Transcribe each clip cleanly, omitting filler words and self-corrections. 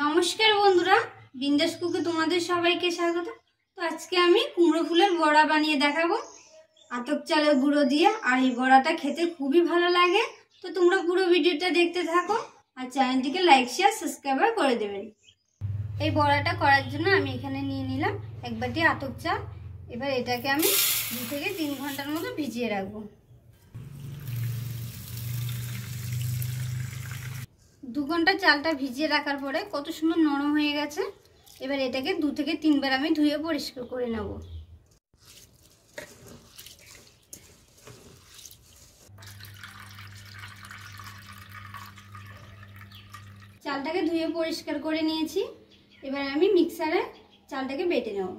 নমস্কার বন্ধুরা, বিন্দাস কুকে তোমাদের সবাইকে স্বাগত। তো আজকে আমি কুমড়ো ফুলের বড়া বানিয়ে দেখাবো আতপ চালের গুঁড়ো দিয়ে। আর এই বড়াটা খেতে খুবই ভালো লাগে। তো তোমরা পুরো ভিডিওটা দেখতে থাকো আর চ্যানেলটিকে লাইক শেয়ার সাবস্ক্রাইব করে দেবেন। এই বড়াটা করার জন্য আমি এখানে নিয়ে নিলাম এক বাটি আতপ চাল। এবার এটাকে আমি 2 থেকে 3 ঘন্টার মতো ভিজিয়ে রাখবো। 2 ঘন্টা চালটা ভিজিয়ে রাখার পরে কত সুন্দর নরম হয়ে গেছে। এবার এটাকে 2 থেকে 3 বার আমি ধুয়ে পরিষ্কার করে নেব। চালটাকে ধুয়ে পরিষ্কার করে নিয়েছি। এবার আমি মিক্সারে চালটাকে বেটে নেব।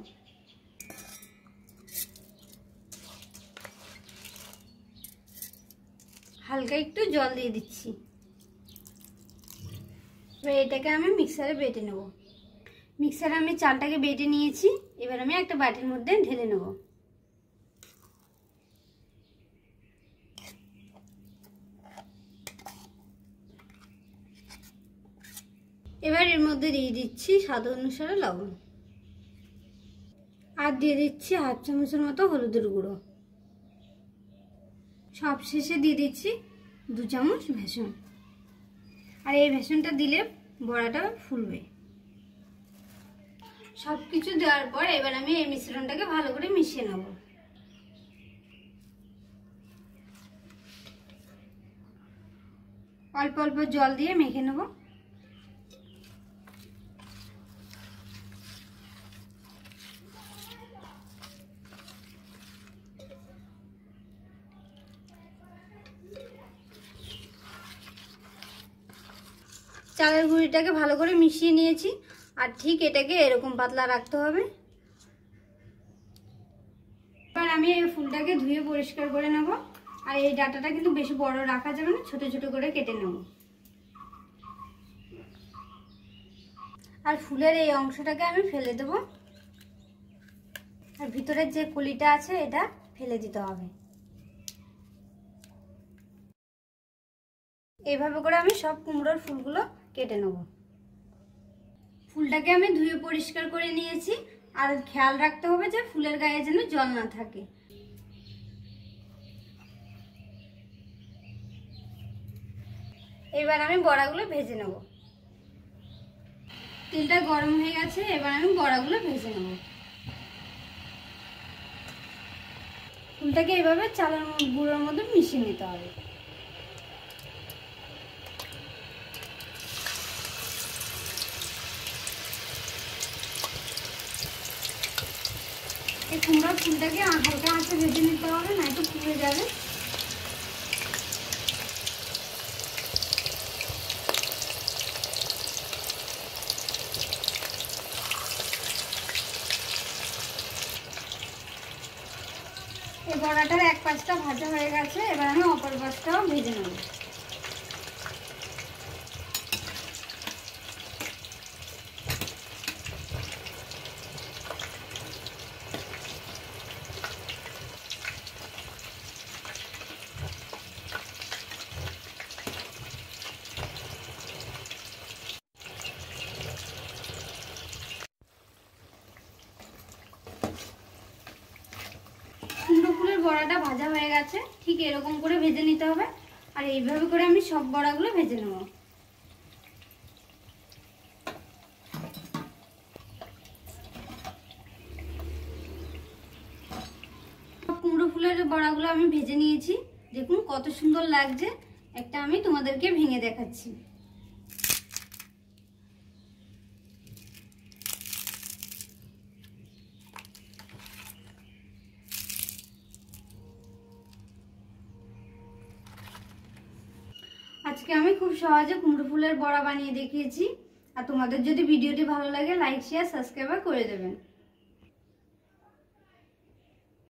হালকা একটু জল দিয়ে দিচ্ছি। এবার এটাকে আমি মিক্সারে বেটে নেব। মিক্সারে আমি চালটাকে বেটে নিয়েছি। এবার আমি একটা বাটির মধ্যে ঢেলে নেব। এবার এর মধ্যে দিয়ে দিচ্ছি স্বাদ অনুসারে লবণ, আর দিয়ে দিচ্ছি 1/2 চামচের মতো হলুদের গুঁড়ো। সব শেষে দিয়ে দিচ্ছি 2 চামচ বেসন। আর এই বেসনটা দিলে বড়াটা ফুলবে। সবকিছু দেওয়ার পর এবার আমি এই মিশ্রণটাকে ভালো করে মিশিয়ে নেব। অল্প অল্প জল দিয়ে মেখে নেব। চালের গুঁড়িটাকে ভালো করে মিশিয়ে নিয়েছি। আর ঠিক এটাকে এরকম পাতলা রাখতে হবে। এবার আমি এই ফুলটাকে ধুয়ে পরিষ্কার করে নেব। আর এই ডাঁটাটা কিন্তু বেশি বড় রাখা যাবে না, ছোট ছোট করে কেটে নেব। আর ফুলের এই অংশটাকে আমি ফেলে দেব। আর ভিতরের যে কলিটা আছে এটা ফেলে দিতে হবে। এইভাবে করে আমি সব কুমড়োর ফুলগুলো কেটে নেব। ফুলটাকে আমি ধুয়ে পরিষ্কার করে নিয়েছি। আর খেয়াল রাখতে হবে যে ফুলের গায়ে যেন জল না থাকে। এবার আমি বড়াগুলো ভেজে নেব। তেলটা গরম হয়ে গেছে। এবার আমি বড়াগুলো ভেজে নেব। ফুলটাকে এইভাবে চালের গুঁড়োর মধ্যে মিশিয়ে নিতে হবে। এই কুমড়োর ফুলটাকে হালকা আঁচে ভেজে নিতে হবে, নয়তো পুড়ে যাবে। এই বড়াটার এক পাশটা ভাজা হয়ে গেছে। এবার আমি অপর পাশটাও ভেজে নেব। কুমড়ো ফুলের বড়াটা ভাজা হয়ে গেছে। ঠিক এরকম করে ভেজে নিতে হবে। আর এইভাবে করে আমি সব বড়াগুলো ভেজে নেব। কুমড়ো ফুলের বড়াগুলো আমি ভেজে নিয়েছি। দেখুন কত সুন্দর লাগছে। একটা আমি তোমাদেরকে ভেঙে দেখাচ্ছি। আজকে আমি খুব সহজে কুমড়ো ফুলের বড়া বানিয়ে দেখিয়েছি। আর তোমাদের যদি ভিডিওটি ভালো লাগে লাইক শেয়ার সাবস্ক্রাইব করে দেবেন।